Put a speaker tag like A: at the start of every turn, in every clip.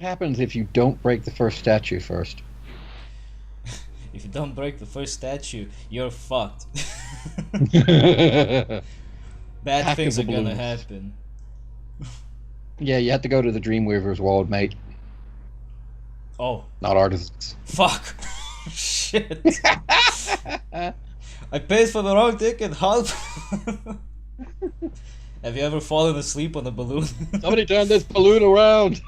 A: happens if you don't break the first statue first?
B: If you don't break the first statue, you're fucked. Bad
A: Hack
B: things
A: the
B: are gonna
A: balloons.
B: happen.
A: Yeah, you have to go to the Dreamweaver's world, mate.
B: Oh,
A: Not artists.
B: fuck. Shit. I paid for the wrong ticket, help! Have you ever fallen asleep on a balloon?
A: Somebody turn this balloon around!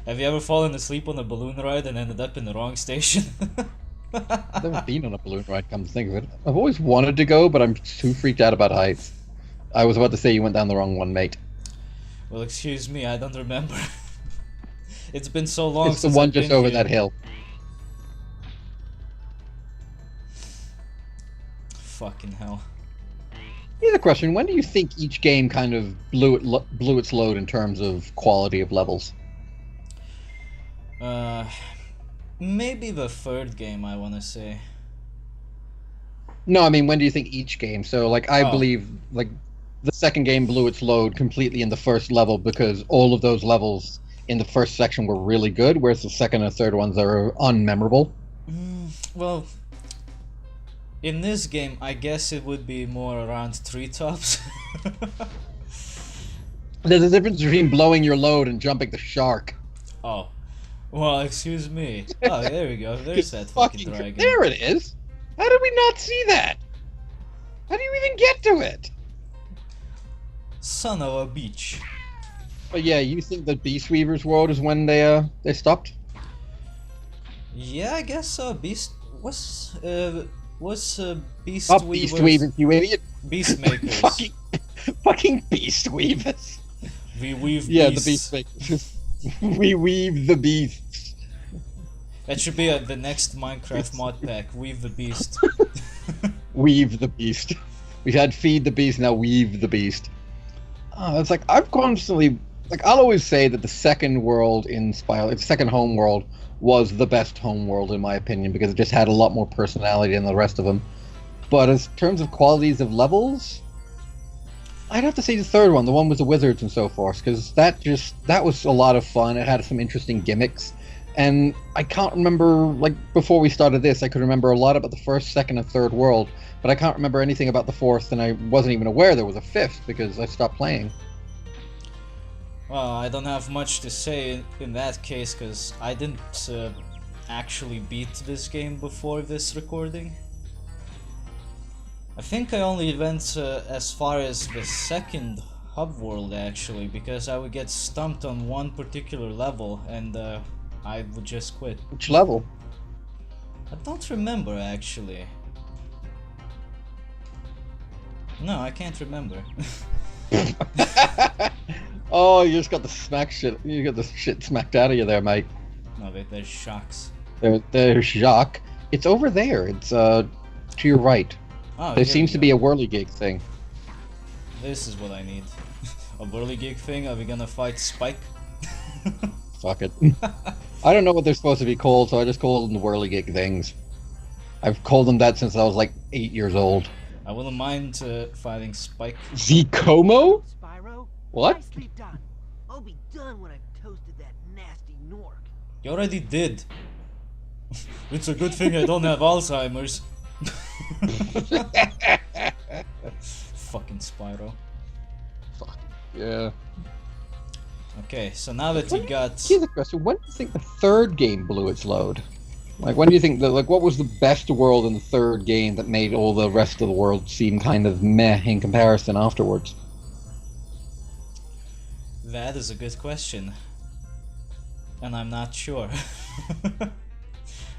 B: Have you ever fallen asleep on a balloon ride and ended up in the wrong station?
A: I've never been on a balloon ride, come to think of it. I've always wanted to go, but I'm too freaked out about heights. I was about to say you went down the wrong one, mate.
B: Well, excuse me, I don't remember. It's been so long
A: It's the
B: since
A: one
B: I've
A: just
B: been
A: over
B: here.
A: that hill.
B: Fucking hell.
A: Here's a question. When do you think each game kind of blew its load in terms of quality of levels?
B: Uh, Maybe the third game, I wanna say.
A: No, I mean, when do you think each game? So, like, I
B: Oh.
A: believe, like, the second game blew its load completely in the first level because all of those levels in the first section were really good, whereas the second and third ones are unmemorable.
B: Well, in this game, I guess it would be more around treetops.
A: There's a difference between blowing your load and jumping the shark.
B: Oh. Well, excuse me. Oh, there we go. There's that fucking dragon.
A: There it is! How did we not see that? How do you even get to it?
B: Son of a bitch.
A: But yeah, you think that Beast Weaver's world is when they stopped?
B: Yeah, I guess so. Beast was Beast
A: Not
B: Weavers.
A: Beast Weavers, you idiot!
B: Beastmakers.
A: fucking Beast Weavers.
B: We weave
A: Yeah,
B: beasts.
A: the Beast Makers. We weave the beasts.
B: That should be the next Minecraft mod pack. Weave the beast.
A: Weave the beast. We had feed the beast, now weave the beast. It's like I've constantly I'll always say that the second world in Spyro, the second home world, was the best home world in my opinion because it just had a lot more personality than the rest of them. But in terms of qualities of levels, I'd have to say the third one, the one with the wizards and so forth, because that was a lot of fun. It had some interesting gimmicks, and I can't remember, like, before we started this, I could remember a lot about the first, second, and third world, but I can't remember anything about the fourth, and I wasn't even aware there was a fifth because I stopped playing.
B: Well, I don't have much to say in that case because I didn't actually beat this game before this recording. I think I only went as far as the second hub world actually, because I would get stumped on one particular level and I would just quit.
A: Which level?
B: I don't remember actually. No, I can't remember.
A: Oh, you just got you got the shit smacked out of you there, mate.
B: No, wait, there's shocks.
A: There's Jacques. It's over there. It's to your right.
B: Oh,
A: There
B: here
A: seems
B: we
A: to
B: go.
A: be a whirligig thing.
B: This is what I need. A whirligig thing? Are we gonna fight Spike?
A: Fuck it. I don't know what they're supposed to be called, so I just call them the whirligig things. I've called them that since I was like 8 years old.
B: I wouldn't mind fighting Spike.
A: Zikomo?
C: Spyro?
A: What?
C: Nicely done. I'll be done when I've toasted that nasty Nork.
B: You already did. It's a good thing I don't have Alzheimer's. Fucking Spyro.
A: Fuck. Yeah.
B: Okay, so now that you got...
A: Here's a question. When do you think the third game blew its load? Like, when do you think that, like, what was the best world in the third game that made all the rest of the world seem kind of meh in comparison afterwards?
B: That is a good question. And I'm not sure.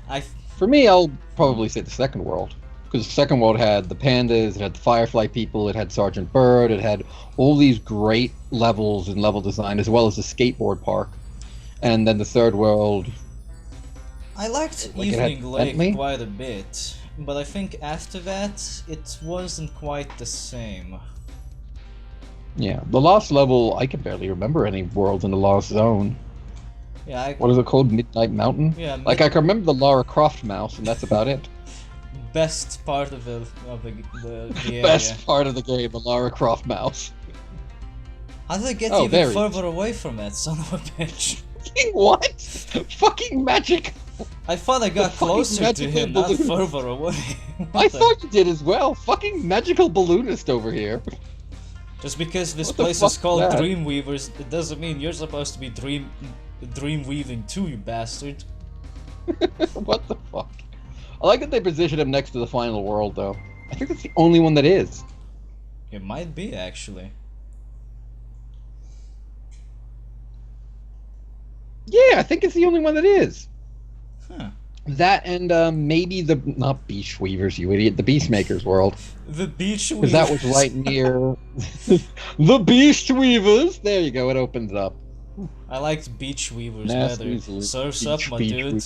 B: I...
A: For me, I'll probably say the second world. Because the second world had the pandas, it had the Firefly people, it had Sergeant Bird, it had all these great levels and level design, as well as the skateboard park. And then the third world...
B: I liked
A: Like it had
B: Evening Lake
A: Bentley?
B: quite a bit, but I think after that, it wasn't quite the same.
A: Yeah, the last level, I can barely remember any world in the Lost Zone.
B: Yeah,
A: What is it called? Midnight Mountain?
B: Yeah,
A: Like, I can remember the Lara Croft mouse, and that's about it.
B: best part of the area.
A: Best part of the game, the Lara Croft mouse.
B: How did I get
A: Oh,
B: even
A: there he is.
B: further away from that son of a bitch?
A: Fucking what? Fucking magic.
B: I thought I got
A: fucking
B: closer to him, not
A: magical
B: further away.
A: I thought you did as well. Fucking magical balloonist over here.
B: Just because this
A: What the
B: place
A: fuck
B: is called
A: is that?
B: Dreamweavers, it doesn't mean you're supposed to be dream weaving too, you bastard.
A: What the fuck? I like that they position him next to the final world, though. I think that's the only one that is.
B: It might be, actually.
A: Yeah, I think it's the only one that is.
B: Huh.
A: That and maybe the not Beast Weavers, you idiot, the Beastmakers world,
B: The beach
A: because that was right near the Beast Weavers. There you go. It opens up.
B: I liked beach weavers
A: Nasty's
B: better. Surf's up, my
A: beach
B: dude.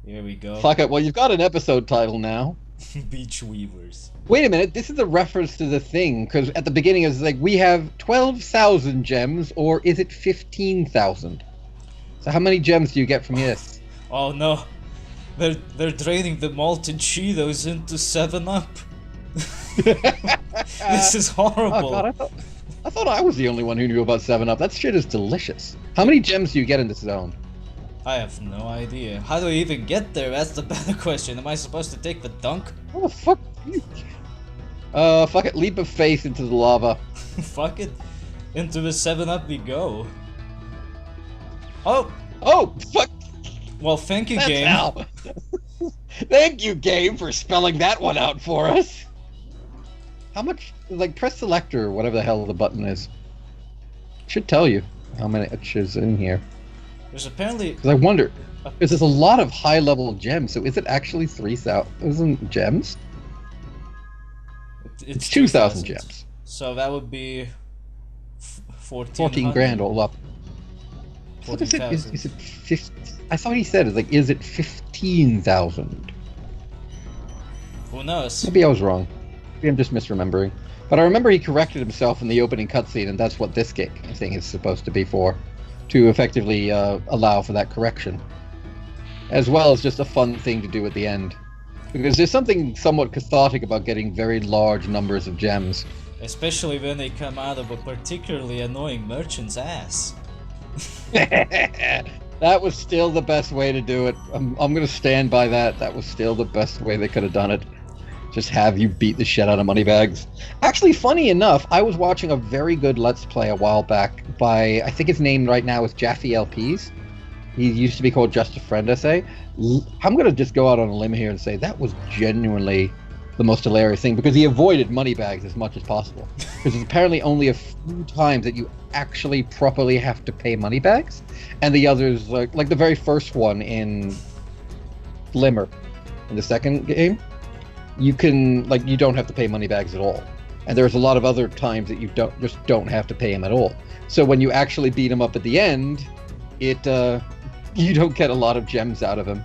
B: Here we go.
A: Fuck it. Well, you've got an episode title now.
B: Beach weavers.
A: Wait a minute. This is a reference to the thing, because at the beginning it's like we have 12,000 gems, or is it 15,000? So how many gems do you get from this?
B: Oh no, they're draining the malted Cheetos into 7-Up. This is horrible.
A: Oh, God, I thought I was the only one who knew about 7-Up. That shit is delicious. How many gems do you get in this zone?
B: I have no idea. How do I even get there? That's the better question. Am I supposed to take the dunk?
A: What the fuck? Fuck it. Leap of faith into the lava.
B: Fuck it. Into the 7-Up we go. Oh!
A: Oh, fuck.
B: Well, thank you,
A: That's
B: game.
A: how. Thank you, game, for spelling that one out for us. How much? Like, press select or whatever the hell the button is. It should tell you how many is in here.
B: There's apparently...
A: Because I wonder, because there's a lot of high-level gems, so is it actually 3,000 gems? It's 2,000 gems.
B: So that would be
A: 14 grand all up. I thought it said, is it 50? I thought he said, is it 15,000?
B: Who knows?
A: Maybe I was wrong. Maybe I'm just misremembering. But I remember he corrected himself in the opening cutscene, and that's what this game, I think, is supposed to be for. To effectively allow for that correction. As well as just a fun thing to do at the end. Because there's something somewhat cathartic about getting very large numbers of gems.
B: Especially when they come out of a particularly annoying merchant's ass.
A: That was still the best way to do it. I'm going to stand by that. That was still the best way they could have done it. Just have you beat the shit out of Moneybags. Actually, funny enough, I was watching a very good Let's Play a while back by, I think his name right now is Jaffe LPs. He used to be called Just a Friend Essay. I'm going to just go out on a limb here and say that was genuinely the most hilarious thing, because he avoided Moneybags as much as possible. Because there's apparently only a few times that you actually properly have to pay Moneybags, and the others, like the very first one in Glimmer, in the second game, you can, you don't have to pay Moneybags at all. And there's a lot of other times that you don't have to pay him at all. So when you actually beat him up at the end, you don't get a lot of gems out of him.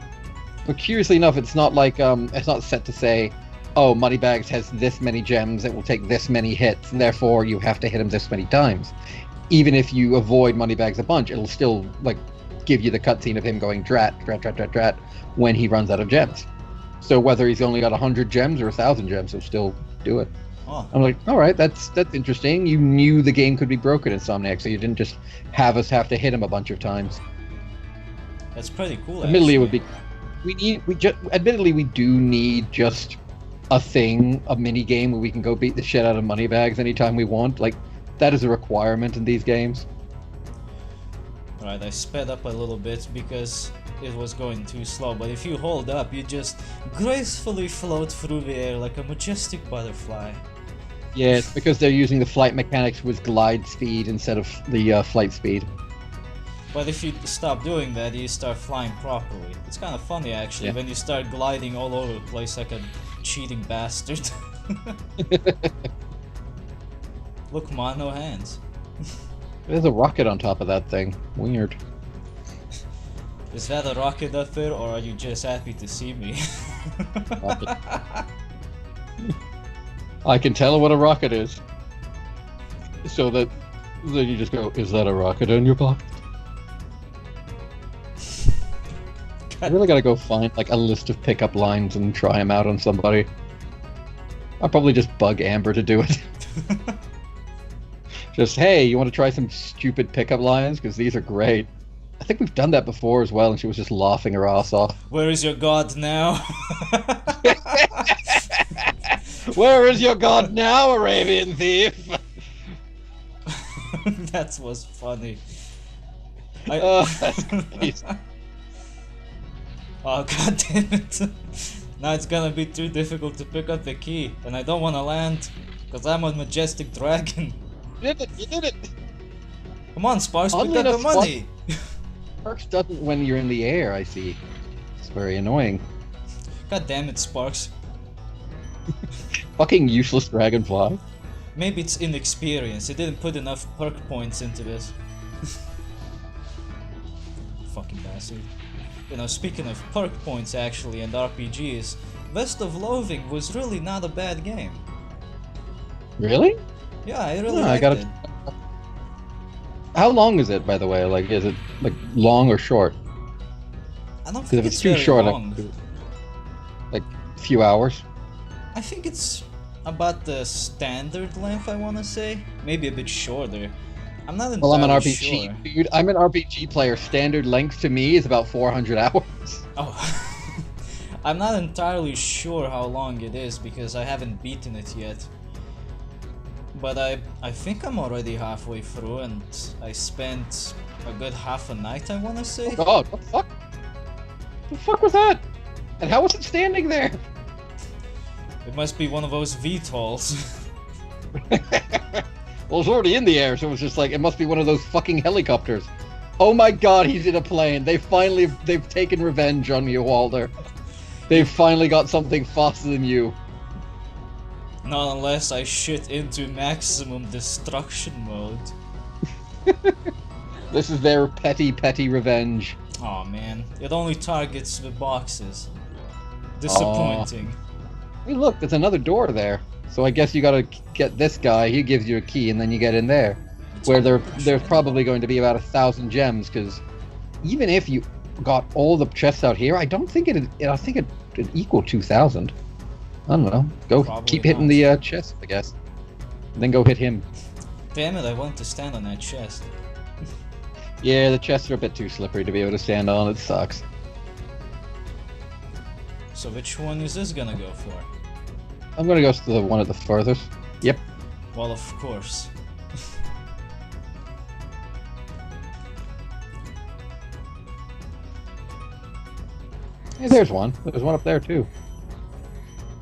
A: But curiously enough, it's not like it's not set to say, oh, Moneybags has this many gems, it will take this many hits, and therefore you have to hit him this many times. Even if you avoid Moneybags a bunch, it'll still give you the cutscene of him going drat when he runs out of gems. So whether he's only got 100 gems or 1,000 gems, he'll still do it.
B: Oh.
A: I'm like, all right, that's interesting. You knew the game could be broken, Insomniac, so you didn't just have us have to hit him a bunch of times.
B: That's pretty cool.
A: Admittedly, actually. Admittedly, we do need just a mini game where we can go beat the shit out of Moneybags anytime we want. That is a requirement in these games.
B: Alright, I sped up a little bit because it was going too slow, but if you hold up, you just gracefully float through the air like a majestic butterfly.
A: Yeah, it's because they're using the flight mechanics with glide speed instead of the flight speed.
B: But if you stop doing that, you start flying properly. It's kind of funny, actually, when you start gliding all over the place like a cheating bastard. Look, man, no hands.
A: There's a rocket on top of that thing. Weird.
B: Is that a rocket up there, or are you just happy to see me?
A: Rocket. I can tell what a rocket is. So then you just go, is that a rocket in your pocket? I really gotta go find a list of pickup lines and try them out on somebody. I'll probably just bug Amber to do it. Just, hey, you want to try some stupid pickup lines? Because these are great. I think we've done that before as well, and she was just laughing her ass off.
B: Where is your god now?
A: Where is your god now, Arabian thief?
B: That was funny.
A: That's crazy.
B: Oh god damn it. Now it's gonna be too difficult to pick up the key, and I don't wanna land, because I'm a majestic dragon.
A: You did it! You did it!
B: Come on, Sparks,
A: Oddly
B: pick up the
A: enough,
B: money!
A: Sparks doesn't when you're in the air, I see. It's very annoying.
B: God damn it, Sparks.
A: Fucking useless dragonfly.
B: Maybe it's inexperience, it didn't put enough perk points into this. Fucking bastard. You know, speaking of perk points actually and RPGs, West of Loathing was really not a bad game.
A: Really?
B: Yeah, I really
A: I
B: liked
A: gotta-
B: it.
A: How long is it, by the way? Like, is it like long or short?
B: I don't
A: Because
B: think
A: if
B: it's
A: it's too
B: very
A: short,
B: long.
A: like a few hours.
B: I think it's about the standard length, I wanna say. Maybe a bit shorter. I'm not entirely
A: Well, I'm an RPG
B: sure.
A: dude. I'm an RPG player. Standard length to me is about 400 hours.
B: Oh. I'm not entirely sure how long it is because I haven't beaten it yet. But I think I'm already halfway through and I spent a good half a night, I wanna say.
A: Oh God, what the fuck? The fuck was that? And how was it standing there?
B: It must be one of those VTOLs.
A: Well, it's already in the air, so it was just like, it must be one of those fucking helicopters. Oh my god, he's in a plane. They've taken revenge on you, Walter. They've finally got something faster than you.
B: Not unless I shit into maximum destruction mode.
A: This is their petty revenge.
B: Aw man, it only targets the boxes. Disappointing.
A: Hey, look, there's another door there. So I guess you gotta get this guy, he gives you a key, and then you get in there. Where there's probably going to be about 1,000 gems, because even if you got all the chests out here, I don't think I think it'd equal 2,000. I don't know. Go
B: Probably
A: keep hitting
B: not.
A: the chest, I guess. And then go hit him.
B: Damn it, I want to stand on that chest.
A: Yeah, the chests are a bit too slippery to be able to stand on. It sucks.
B: So which one is this gonna go for?
A: I'm gonna go to the one at the furthest. Yep.
B: Well, of course.
A: Hey, there's one. There's one up there too.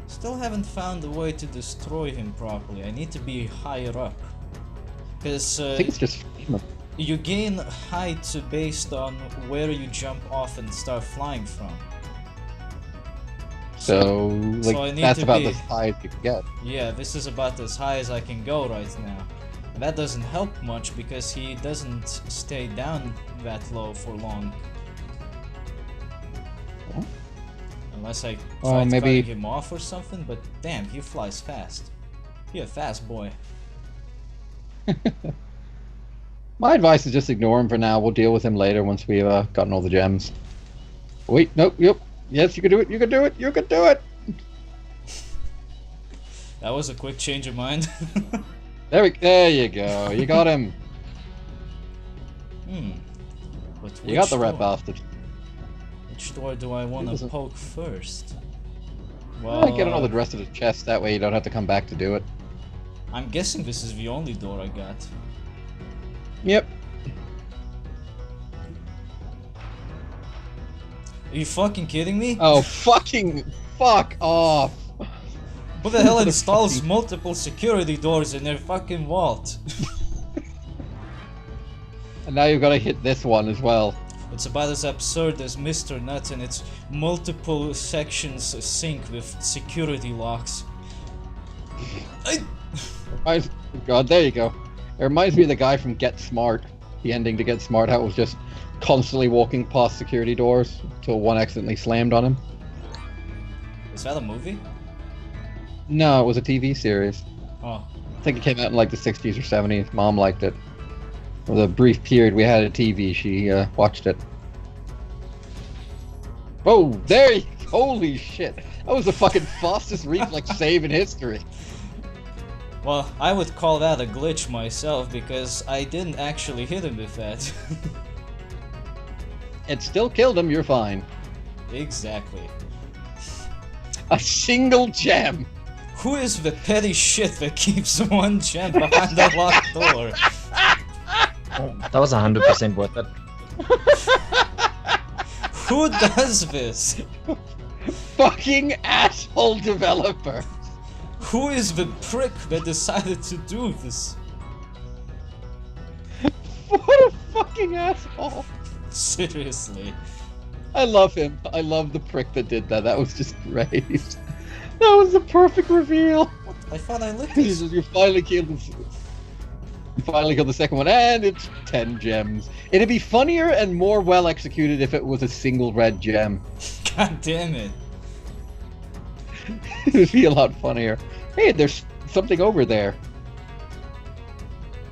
B: Still haven't found a way to destroy him properly. I need to be higher up. Because
A: I think it's just.
B: you gain height based on where you jump off and start flying from.
A: So, like,
B: I need
A: that's
B: to
A: about
B: be-
A: as high as you can get.
B: Yeah, this is about as high as I can go right now. And that doesn't help much because he doesn't stay down that low for long.
A: Oh.
B: Unless I
A: Well,
B: try
A: maybe-
B: cutting him off or something, but damn, he flies fast. You're a fast boy.
A: My advice is just ignore him for now. We'll deal with him later once we've gotten all the gems. Wait, nope, yep. Yes, you can do it, you can do it, you can do it!
B: That was a quick change of mind.
A: There you go, you got him.
B: But
A: You got
B: which
A: the rat
B: door?
A: bastard.
B: Which door do I want to
A: doesn't-
B: poke first?
A: Well, get all the rest of the chest, that way you don't have to come back to do it.
B: I'm guessing this is the only door I got.
A: Yep.
B: Are you fucking kidding me?
A: Oh, fuck off!
B: Who the hell installs multiple security doors in their fucking vault?
A: And now you've got to hit this one as well.
B: It's about as absurd as Mr. Nuts and its multiple sections sync with security locks.
A: God, there you go. It reminds me of the guy from Get Smart. The ending to Get Smart, how it was just constantly walking past security doors till one accidentally slammed on him.
B: Is that a movie?
A: No, it was a TV series.
B: Oh.
A: I think it came out in like the 60s or 70s. Mom liked it. For the brief period we had a TV, she watched it. Oh, there you... Holy shit. That was the fucking fastest reflex save in history.
B: Well, I would call that a glitch myself because I didn't actually hit him with that.
A: It still killed him, you're fine.
B: Exactly.
A: A single gem!
B: Who is the petty shit that keeps one gem behind the locked door?
D: Oh, that was 100% worth it.
B: Who does this?
A: Fucking asshole developer!
B: Who is the prick that decided to do this?
A: What a fucking asshole!
B: Seriously.
A: I love him. I love the prick that did that. That was just great. That was the perfect reveal.
B: I thought I lit this.
A: You finally killed the... You finally killed the second one, and it's 10 gems. It'd be funnier and more well executed if it was a single red gem.
B: God damn it.
A: It would be a lot funnier. Hey, there's something over there.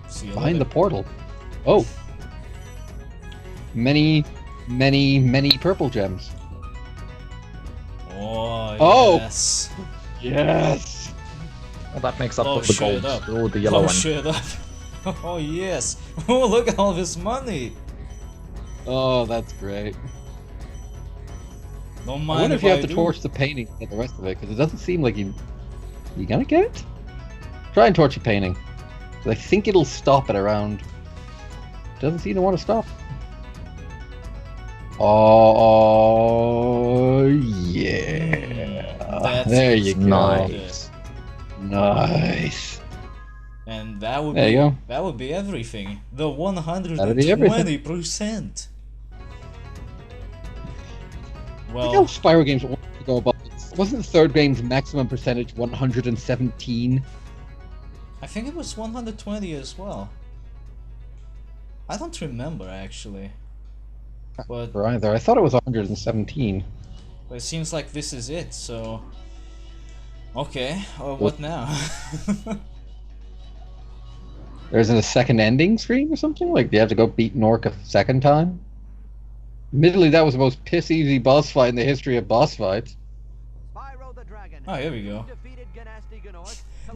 B: See you
A: Behind the
B: later.
A: portal. Oh. Many purple gems.
B: Oh,
A: Oh.
B: yes.
A: Yes!
D: Well, that makes up
B: Oh,
D: for the
B: shut
D: gold.
B: up.
D: Oh, the yellow
B: Oh,
D: one.
B: shut up. Oh, yes. Oh, look at all this money.
A: Oh, that's great.
B: Don't
A: I
B: mind
A: wonder if you have to
B: do.
A: torch the painting to get the rest of it, because it doesn't seem like you gonna get it? Try and torch the painting. 'Cause I think it'll stop at around... Doesn't seem to want to stop. Oh, yeah.
B: That's
A: There you go.
D: Nice.
A: Nice.
B: And that would
A: There
B: be
A: you go.
B: that would be everything. The
A: That'd be everything.
B: 120%.
A: I think how
B: Well,
A: Spyro games want to go about this. Wasn't the third game's maximum percentage 117?
B: I think it was 120 as well. I don't remember actually. But
A: Or either. I thought it was 117.
B: it seems like this is it, so okay, what now?
A: There isn't a second ending screen or something? Like, do you have to go beat Nork a second time? Admittedly, that was the most piss-easy boss fight in the history of boss fights.
C: Spyro the Dragon.
B: Oh, here we go.
C: Defeated Gnasty,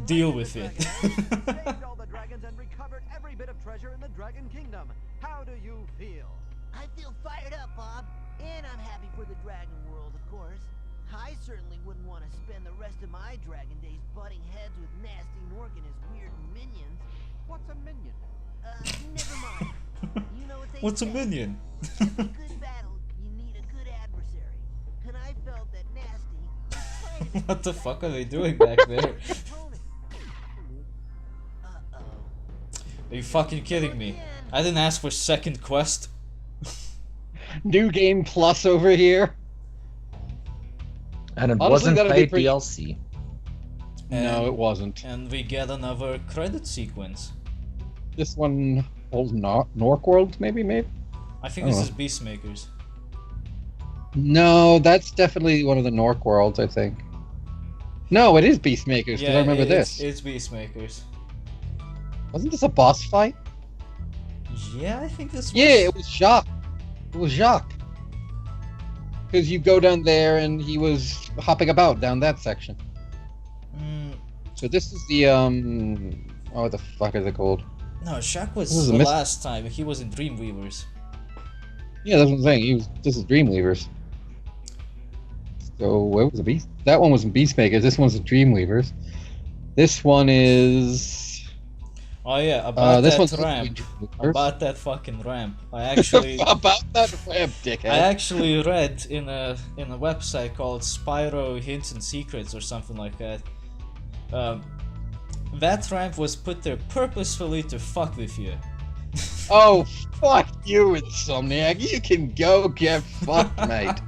B: Deal with it.
C: saved all the dragons and recovered every bit of treasure in the Dragon Kingdom. How do you feel?
E: I feel fired up, Bob. And I'm happy for the Dragon World, of course. I certainly wouldn't want to spend the rest of my Dragon days butting heads with Gnasty Nork and his weird minions.
C: What's a minion?
E: Never mind. You know what they
B: What's a
E: say.
B: minion?
E: In a good battle, you need a good adversary. And I felt that Gnasty might have
B: What the fuck are they doing back there?
E: been an opponent. Uh-oh.
B: Are you fucking kidding me? I didn't ask for second quest.
A: New Game Plus over here.
D: And it
A: Honestly,
D: wasn't
A: that'd be
D: paid
A: pretty-
D: DLC.
A: No, it wasn't.
B: And we get another credit sequence.
A: This one holds Nork World, maybe?
B: I think
A: Oh,
B: this
A: well.
B: is Beastmakers.
A: No, that's definitely one of the Nork Worlds, I think. No, it is Beastmakers, because I remember this.
B: It's Beastmakers.
A: Wasn't this a boss fight?
B: Yeah, I think this was...
A: Yeah, it was Jacques. It was Jacques. Because you go down there and he was hopping about down that section.
B: Mm,
A: So this is the, oh, what the fuck is it called?
B: no, Shaq
A: This
B: was
A: is a
B: the
A: mis-
B: last time. He was in Dreamweavers.
A: Yeah, that's what I'm saying. This is Dreamweavers. So where was the Beast? That one was in Beastmakers. This one's in Dreamweavers. This one is.
B: Oh yeah, about
A: This
B: that
A: one's
B: ramp.
A: Dreamweavers.
B: About that fucking ramp. I actually...
A: About that ramp, dickhead.
B: I actually read in a website called Spyro Hints and Secrets or something like that. That ramp was put there purposefully to fuck with you.
A: Oh, fuck you, Insomniac. You can go get fucked, mate.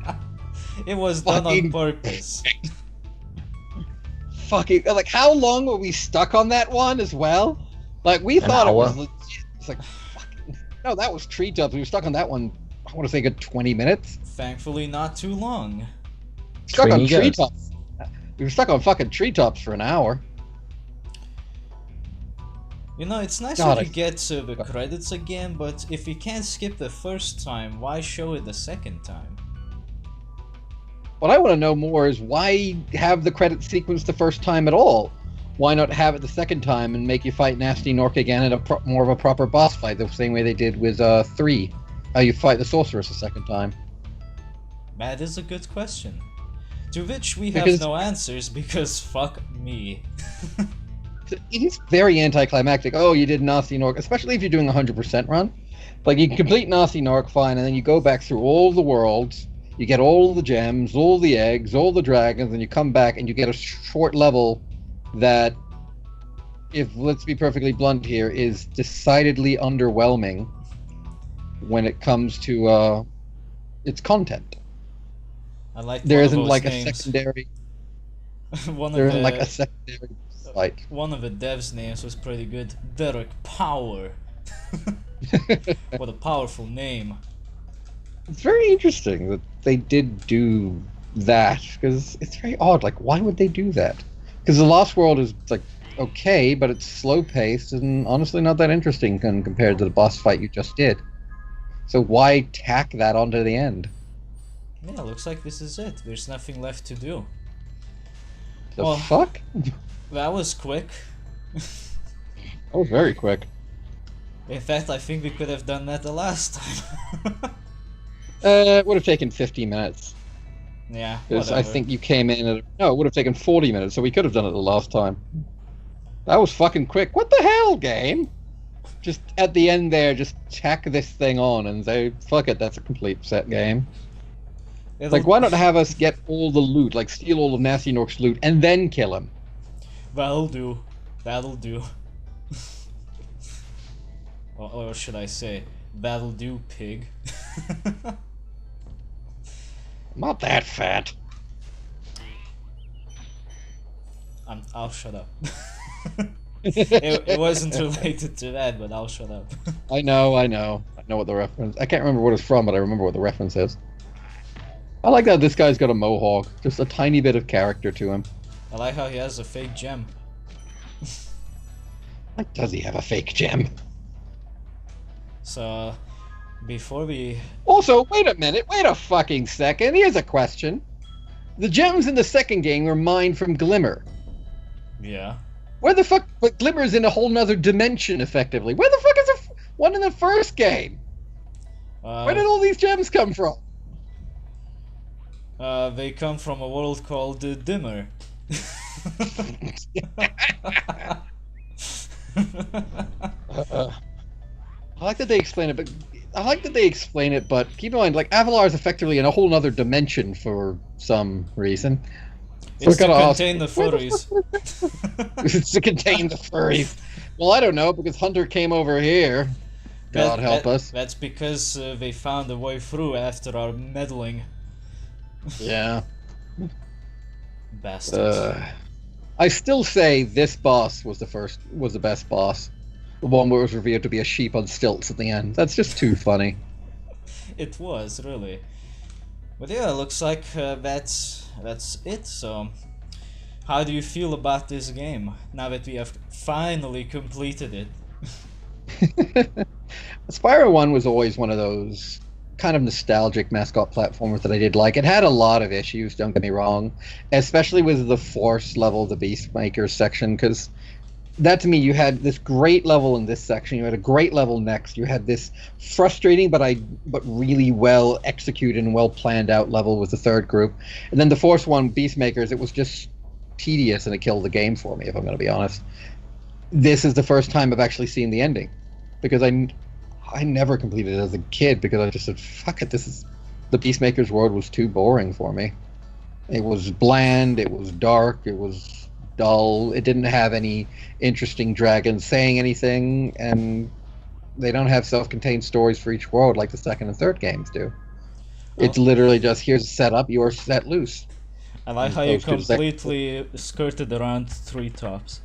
B: It was done on
A: Fucking-
B: purpose.
A: Fucking, like, how long were we stuck on that one as well? Like, we thought it was
D: hour.
A: legit. It's like, fucking. No, that was Treetops. We were stuck on that one, I want to say, a good 20 minutes.
B: Thankfully, not too long.
A: Stuck on
D: 20 years.
A: Treetops. We were stuck on fucking Treetops for an hour.
B: You know, it's nice
A: God,
B: when
A: I-
B: you get to the credits again, but if you can't skip the first time, why show it the second time?
A: What I want to know more is why have the credit sequence the first time at all? why not have it the second time and make you fight Gnasty Nork again at more of a proper boss fight, the same way they did with 3. How you fight the sorceress a second time.
B: That is a good question. To which we have no answers because fuck me.
A: It is very anticlimactic. Oh, you did Gnasty Nork, especially if you're doing a 100% run. Like, you can complete Gnasty Nork fine, and then you go back through all the worlds, you get all the gems, all the eggs, all the dragons, and you come back and you get a short level that, if let's be perfectly blunt here, is decidedly underwhelming when it comes to its content.
B: I like
A: there isn't
B: a
A: secondary.
B: There
A: isn't like a secondary fight.
B: One of the devs' names was pretty good. Derek Power. What a powerful name.
A: It's very interesting that they did do that, because it's very odd. Like, why would they do that? Because The Lost World is, like, okay, but it's slow-paced and honestly not that interesting compared to the boss fight you just did. So why tack that onto the end?
B: Yeah, looks like this is it. There's nothing left to do.
A: The fuck?
B: That was quick.
A: That was very quick.
B: In fact, I think we could have done that the last time.
A: It would have taken 50 minutes.
B: Yeah,
A: Because
B: whatever.
A: I think you came in at... No, it would have taken 40 minutes, so we could have done it the last time. That was fucking quick. What the hell, game? Just at the end there, just tack this thing on and say, fuck it, that's a complete set game. Like, why not have us get all the loot, like steal all of Gnasty Nork's loot, and then kill him?
B: That'll do. That'll do. or should I say, that'll do, pig.
A: I'm not that fat.
B: I'll shut up. it wasn't related to that, but I'll shut up.
A: I know what the reference... I can't remember what it's from, but I remember what the reference is. I like that this guy's got a mohawk. Just a tiny bit of character to him.
B: I like how he has a fake gem.
A: Like, does he have a fake gem?
B: So, before we...
A: Also, wait a minute, wait a fucking second. Here's a question. The gems in the second game were mined from Glimmer.
B: Yeah.
A: Where the fuck... But Glimmer's in a whole nother dimension, effectively. Where the fuck is one in the first game? Where did all these gems come from?
B: They come from a world called Dimmer.
A: I like that they explain it, but keep in mind, like, Avalar is effectively in a whole other dimension for some reason. So
B: It's to contain the furries.
A: It's to contain the furries. Well, I don't know, because Hunter came over here. God help us.
B: That's because they found a way through after our meddling.
A: Yeah.
B: Bastards.
A: I still say this boss was the best boss. The one where it was revealed to be a sheep on stilts at the end. That's just too funny.
B: It was, really. But yeah, looks like that's it, so... How do you feel about this game, now that we have finally completed it?
A: Spyro 1 was always one of those kind of nostalgic mascot platformers that I did like. It had a lot of issues, don't get me wrong, especially with the Force level, the Beastmaker section, because that to me, you had this great level in this section, you had a great level next, you had this frustrating but really well executed and well planned out level with the third group, and then the Force one, Beastmakers, it was just tedious and it killed the game for me, if I'm going to be honest. This is the first time I've actually seen the ending, because I never completed it as a kid because I just said, fuck it, the Beastmaker's world was too boring for me. It was bland, it was dark, it was dull, it didn't have any interesting dragons saying anything, and they don't have self-contained stories for each world like the second and third games do. It's literally just, here's a setup, you are set loose.
B: I like how you completely skirted around treetops.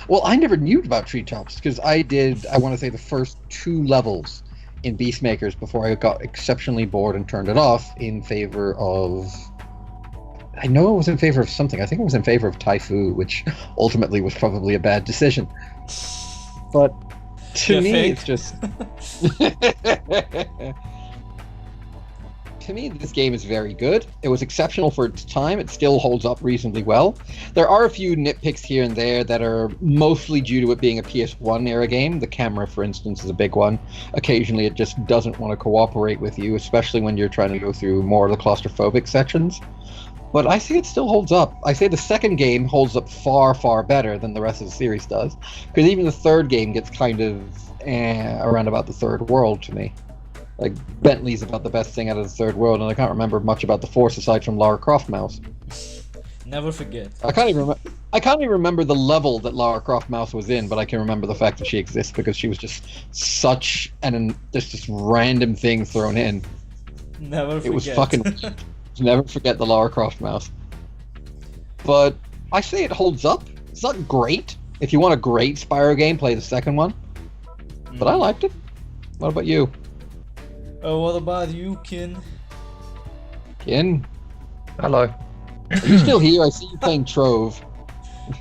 A: Well, I never knew about treetops because I want to say, the first 2 levels in Beastmakers before I got exceptionally bored and turned it off in favor of... I know it was in favor of something. I think it was in favor of Taifu, which ultimately was probably a bad decision. But to me, it's just... to me, this game is very good. It was exceptional for its time. It still holds up reasonably well. There are a few nitpicks here and there that are mostly due to it being a PS1 era game. The camera, for instance, is a big one. Occasionally, it just doesn't want to cooperate with you, especially when you're trying to go through more of the claustrophobic sections. But I say it still holds up. I say the second game holds up far, far better than the rest of the series does. Because even the third game gets kind of around about the third world to me. Like, Bentley's about the best thing out of the third world, and I can't remember much about the Force aside from Lara Croft mouse.
B: Never forget.
A: I can't even remember the level that Lara Croft mouse was in, but I can remember the fact that she exists because she was just such just random thing thrown in.
B: Never forget.
A: It was fucking never forget the Lara Croft mouse. But I say it holds up. It's not great. If you want a great Spyro game, play the second one. But I liked it. What about you?
B: What about you, Kin?
A: Kin?
D: Hello.
A: Are you still here? I see you playing Trove.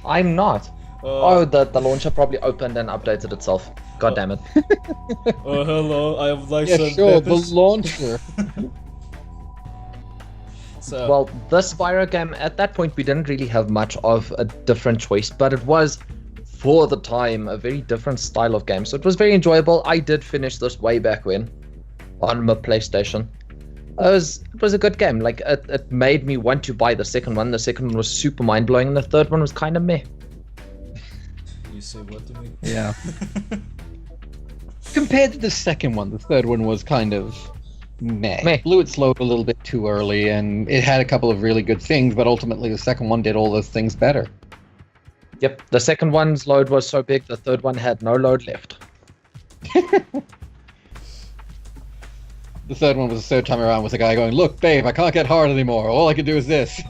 D: I'm not. Oh, the launcher probably opened and updated itself. God damn it.
B: Hello, I would like
A: Yeah,
B: some
A: sure,
B: peppers.
A: the launcher.
B: So,
D: Well, the Spyro game, at that point, we didn't really have much of a different choice, but it was, for the time, a very different style of game. So it was very enjoyable. I did finish this way back when, on my PlayStation. It was a good game. Like, it made me want to buy the second one. The second one was super mind-blowing, and the third one was kind of meh.
B: you say what to me?
A: Yeah. Compared to the second one, the third one was kind of meh.
D: Meh.
A: Blew its load a little bit too early, and it had a couple of really good things, but ultimately the second one did all those things better.
D: Yep, the second one's load was so big, the third one had no load left.
A: The third one was the third time around with a guy going, "Look, babe, I can't get hard anymore. All I can do is this."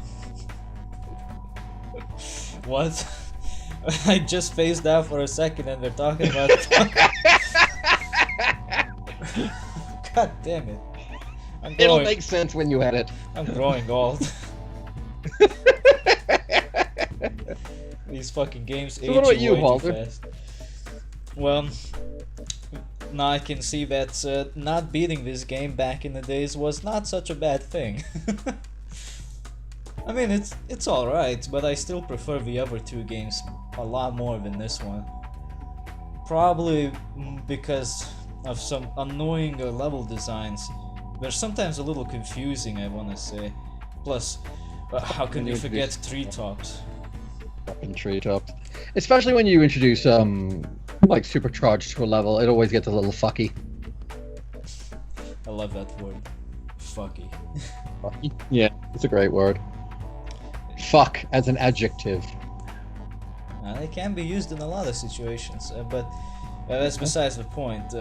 B: What? I just phased out for a second and they're talking about... God damn it.
A: It'll make sense when you edit.
B: I'm growing old. These fucking games age
A: what about you,
B: way too
A: Walter?
B: fast. Well, now I can see that not beating this game back in the days was not such a bad thing. I mean, it's alright, but I still prefer the other two games a lot more than this one. Probably because of some annoying level designs. They're sometimes a little confusing, I wanna say. Plus, how can you forget treetops?
A: Fucking treetops. Especially when you introduce like supercharged to a level, it always gets a little fucky.
B: I love that word. Fucky.
A: Fucky? Yeah, it's a great word. Fuck as an adjective.
B: It can be used in a lot of situations, but that's besides the point.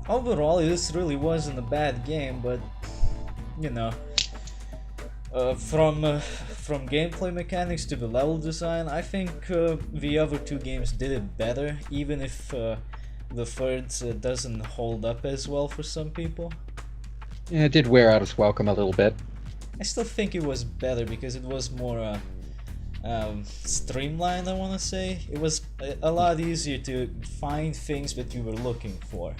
B: Overall, this really wasn't a bad game, but you know, from gameplay mechanics to the level design, I think the other two games did it better, even if the third doesn't hold up as well for some people.
A: Yeah, it did wear out its welcome a little bit.
B: I still think it was better because it was more streamlined, I want to say. It was a lot easier to find things that you were looking for.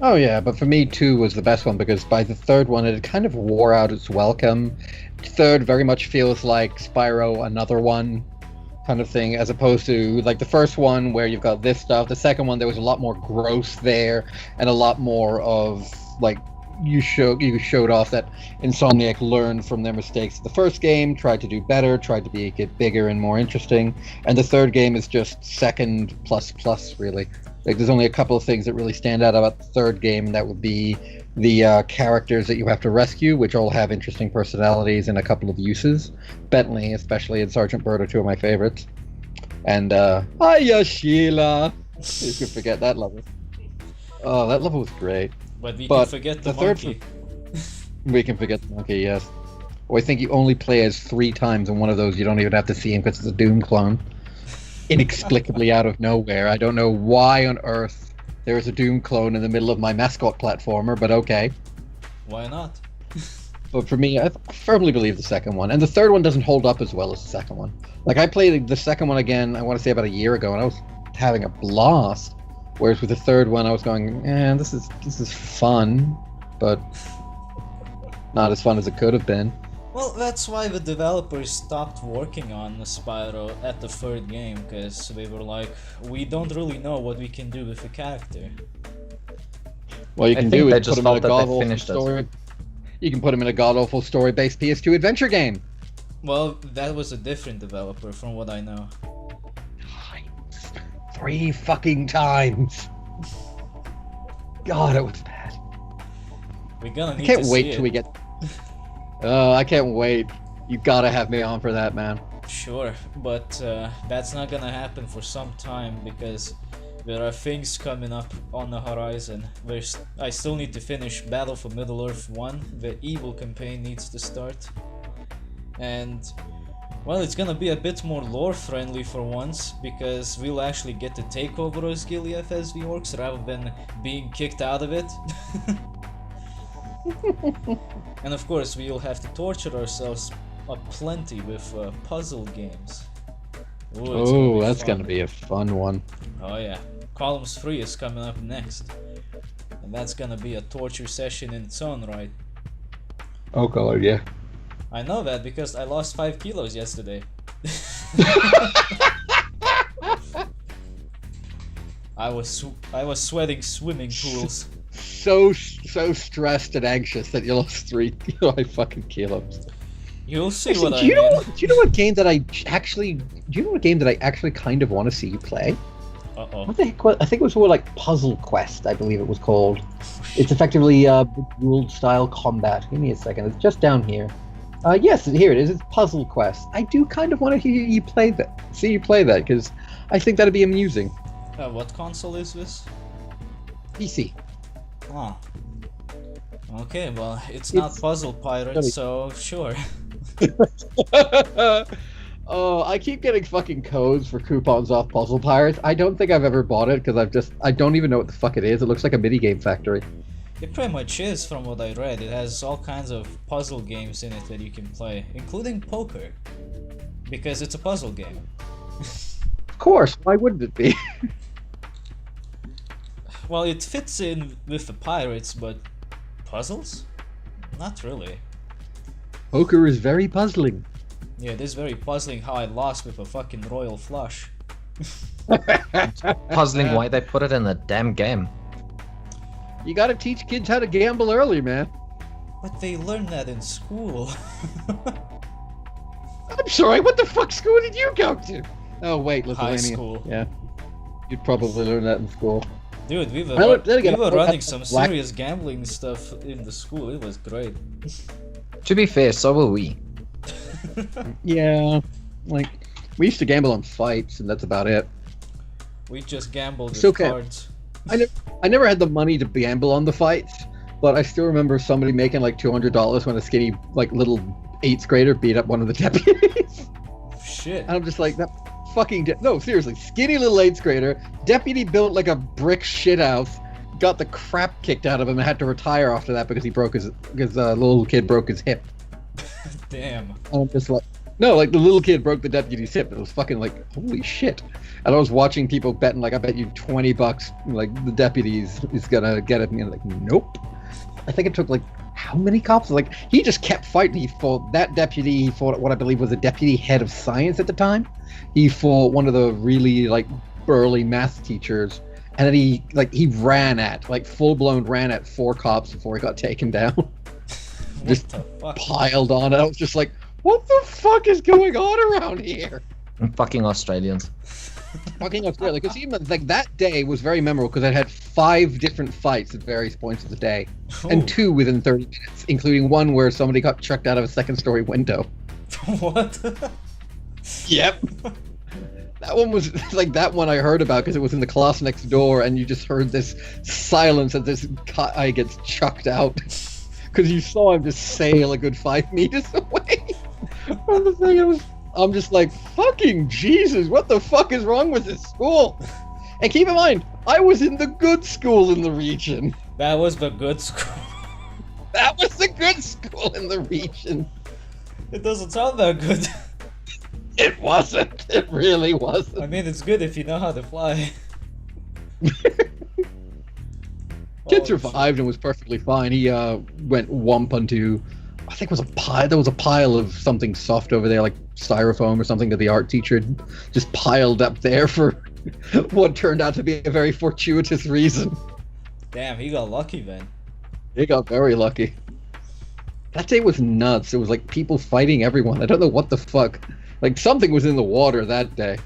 A: Oh yeah, but for me 2 was the best one because by the third one it kind of wore out its welcome. Third very much feels like Spyro Another One kind of thing, as opposed to like the first one where you've got this stuff. The second one there was a lot more gross there and a lot more of like you showed off that Insomniac learned from their mistakes. The first game tried to do better, tried to make it bigger and more interesting, and the third game is just second plus really. Like there's only a couple of things that really stand out about the third game, and that would be the characters that you have to rescue, which all have interesting personalities and a couple of uses. Bentley, especially, and Sergeant Bird are two of my favorites. And hiya Sheila. You could forget that level. Oh, that level was great.
B: But we can forget the monkey.
A: We can forget the monkey, yes. Well, I think you only play as 3 times, and one of those you don't even have to see him because it's a Doom clone. Inexplicably out of nowhere. I don't know why on earth there is a Doom clone in the middle of my mascot platformer, but okay.
B: Why not?
A: But for me, I firmly believe the second one. And the third one doesn't hold up as well as the second one. Like, I played the second one again, I want to say about a year ago, and I was having a blast. Whereas with the third one, I was going, this is fun. but not as fun as it could have been.
B: Well, that's why the developers stopped working on Spyro at the third game, because they were like, we don't really know what we can do with the character.
A: What you
D: I
A: can
D: think
A: do
D: they
A: is
D: just
A: put him in a
D: felt that they
A: god-awful
D: finished it.
A: story. You can put him in a god-awful story-based PS2 adventure game.
B: Well, that was a different developer from what I know.
A: 3 fucking times. God, it was bad.
B: We're gonna
A: I
B: need
A: can't
B: to
A: wait
B: see
A: till
B: it.
A: we get. Oh, I can't wait. You gotta have me on for that, man.
B: Sure, but that's not gonna happen for some time because there are things coming up on the horizon. I still need to finish Battle for Middle-earth 1, the evil campaign needs to start. And, well, it's gonna be a bit more lore-friendly for once, because we'll actually get to take over Osgiliath as the orcs rather than being kicked out of it. And of course, we'll have to torture ourselves plenty with puzzle games. Ooh, it's
A: Oh, that's
B: fun.
A: gonna be a fun one.
B: Oh yeah, Columns 3 is coming up next. And that's gonna be a torture session in its own right.
A: Oh god, yeah.
B: I know that because I lost 5 kilos yesterday. I was sweating swimming pools.
A: So stressed and anxious that you lost 3 fucking kilos.
B: You'll see
A: Actually,
B: what
A: do you know
B: I mean.
A: what? Do you know what game that I actually? Do you know what game that I actually kind of want to see you play?
B: Uh-oh.
A: What the heck? I think it was more like Puzzle Quest. I believe it was called. It's effectively ruled style combat. Give me a second. It's just down here. Yes, here it is. It's Puzzle Quest. I do kind of want to hear you play that. See you play that because I think that'd be amusing.
B: What console is this?
A: PC.
B: Oh. Okay, well, it's not Puzzle Pirate, so sure.
A: Oh, I keep getting fucking codes for coupons off Puzzle Pirates. I don't think I've ever bought it because I don't even know what the fuck it is. It looks like a minigame factory.
B: It pretty much is from what I read. It has all kinds of puzzle games in it that you can play, including poker. Because it's a puzzle game.
A: Of course, why wouldn't it be?
B: Well, it fits in with the pirates, but puzzles? Not really.
A: Poker is very puzzling.
B: Yeah, it is very puzzling how I lost with a fucking royal flush.
D: Puzzling why they put it in the damn game.
A: You gotta teach kids how to gamble early, man.
B: But they learn that in school.
A: I'm sorry, what the fuck school did you go to? Oh wait, Lithuania.
B: High school.
A: Yeah. You'd probably learn that in school.
B: Dude, we were,
A: Well, then again,
B: we were
A: I
B: running
A: have
B: some
A: black-
B: serious gambling stuff in the school. It was great.
D: To be fair, so were we.
A: Yeah. Like, we used to gamble on fights, and that's about it.
B: We just gambled
A: It's
B: with
A: okay.
B: cards.
A: I never had the money to gamble on the fights, but I still remember somebody making like $200 when a skinny, like, little 8th grader beat up one of the deputies.
B: Shit.
A: And I'm just like, that fucking... no, seriously, skinny little 8th grader, deputy built like a brick shithouse, got the crap kicked out of him and had to retire after that because he broke his... because little kid broke his hip.
B: Damn.
A: And I'm just like... No, like, the little kid broke the deputy's hip. It was fucking like, holy shit. And I was watching people betting, like, I bet you $20, like, the deputy is gonna get at me. And like, nope. I think it took, like, how many cops? Like, he just kept fighting. He fought that deputy. He fought what I believe was the deputy head of science at the time. He fought one of the really, like, burly math teachers. And then he ran at, like, full-blown ran at 4 cops before he got taken down.
B: What
A: Just
B: the fuck?
A: piled on it. I was just like, what the fuck is going on around here?
D: And fucking Australians.
A: Fucking Australia. Because even like that day was very memorable because I had 5 different fights at various points of the day, and
B: Ooh.
A: 2 within 30 minutes, including one where somebody got chucked out of a 2nd-story window.
B: What?
A: Yep. That one was like that one I heard about because it was in the class next door, and you just heard this silence as this guy gets chucked out because you saw him just sail a good 5 meters away from the thing. I'm just like, fucking Jesus, what the fuck is wrong with this school? And keep in mind, I was in the good school in the region.
B: That was the good school.
A: That was the good school in the region.
B: It doesn't sound that good.
A: It wasn't. It really wasn't.
B: I mean, it's good if you know how to fly.
A: Kids survived and was perfectly fine. He went wump onto, I think it was a pile. There was a pile of something soft over there, like styrofoam or something that the art teacher had just piled up there for what turned out to be a very fortuitous reason.
B: Damn, he got lucky then.
A: He got very lucky. That day was nuts. It was like people fighting everyone. I don't know what the fuck. Like something was in the water that day.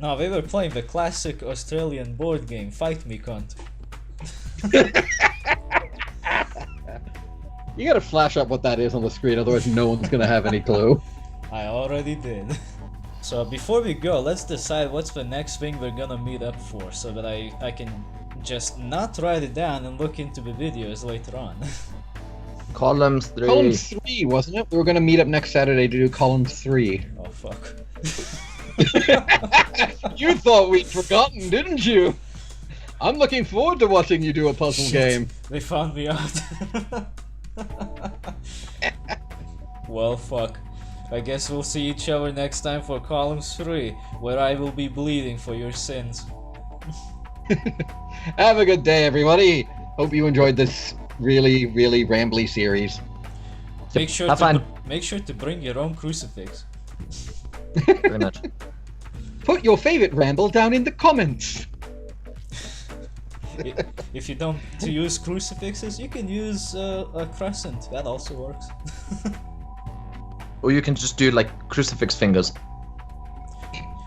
B: No, they were playing the classic Australian board game, Fight Me Cunt.
A: You gotta flash up what that is on the screen, otherwise no one's gonna have any clue.
B: I already did. So before we go, let's decide what's the next thing we're gonna meet up for, so that I can just not write it down and look into the videos later on.
D: Columns 3.
A: Column 3, wasn't it? We were gonna meet up next Saturday to do column 3.
B: Oh fuck.
A: You thought we'd forgotten, didn't you? I'm looking forward to watching you do a puzzle
B: Shit,
A: game.
B: They found me out. Well, fuck. I guess we'll see each other next time for columns 3, where I will be bleeding for your sins.
A: Have a good day, everybody. Hope you enjoyed this really, really rambly series.
B: Make sure
D: Have fun.
B: Make sure to bring your own crucifix.
D: Very much.
A: Put your favorite ramble down in the comments.
B: If you don't to use crucifixes, you can use a crescent. That also works.
D: Or you can just do like crucifix fingers.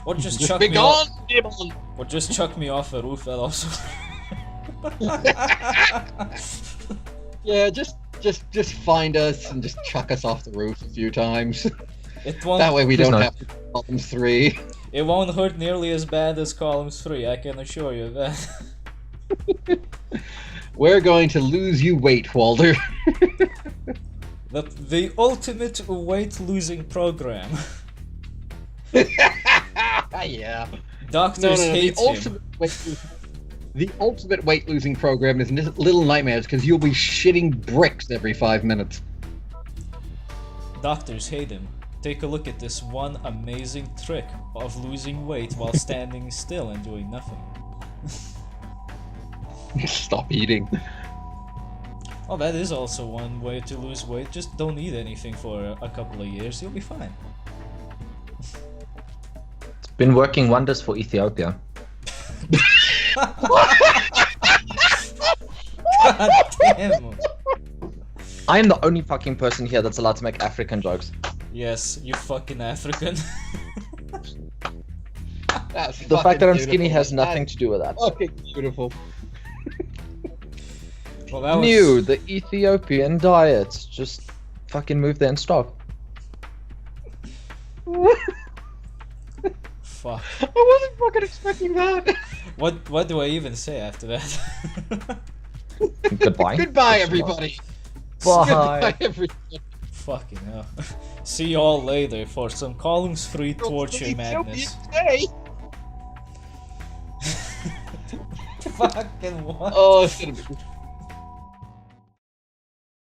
B: Or just
A: Just
B: chuck
A: be
B: me off.
A: gone, demon.
B: Or just chuck me off a roof. That also.
A: Yeah, just find us and just chuck us off the roof a few times.
B: It won't.
A: That way we
D: Please
A: don't
D: not.
A: have to do column 3.
B: It won't hurt nearly as bad as columns 3. I can assure you that.
A: We're going to lose you weight, Walter.
B: The ultimate weight losing program.
A: Yeah.
B: Doctors hate him.
A: The ultimate weight losing program is Little Nightmares because you'll be shitting bricks every 5 minutes.
B: Doctors hate him. Take a look at this one amazing trick of losing weight while standing still and doing nothing.
A: Stop eating.
B: Oh, that is also one way to lose weight. Just don't eat anything for a couple of years. You'll be fine.
D: It's been working wonders for Ethiopia.
B: God damn.
D: I am the only fucking person here that's allowed to make African jokes.
B: Yes, you fucking African.
D: The fact that I'm skinny has nothing to do with that.
A: Fucking beautiful.
B: Well, that was...
D: New, the Ethiopian diet. Just fucking move there and stop.
B: Fuck.
A: I wasn't fucking expecting that.
B: What do I even say after that?
D: Goodbye.
A: Goodbye, everybody.
D: Bye.
A: Goodbye, everybody.
B: Fucking hell. See you all later for some columns 3 torture madness.
A: Hey.
B: Fucking what?
A: Oh, it's gonna be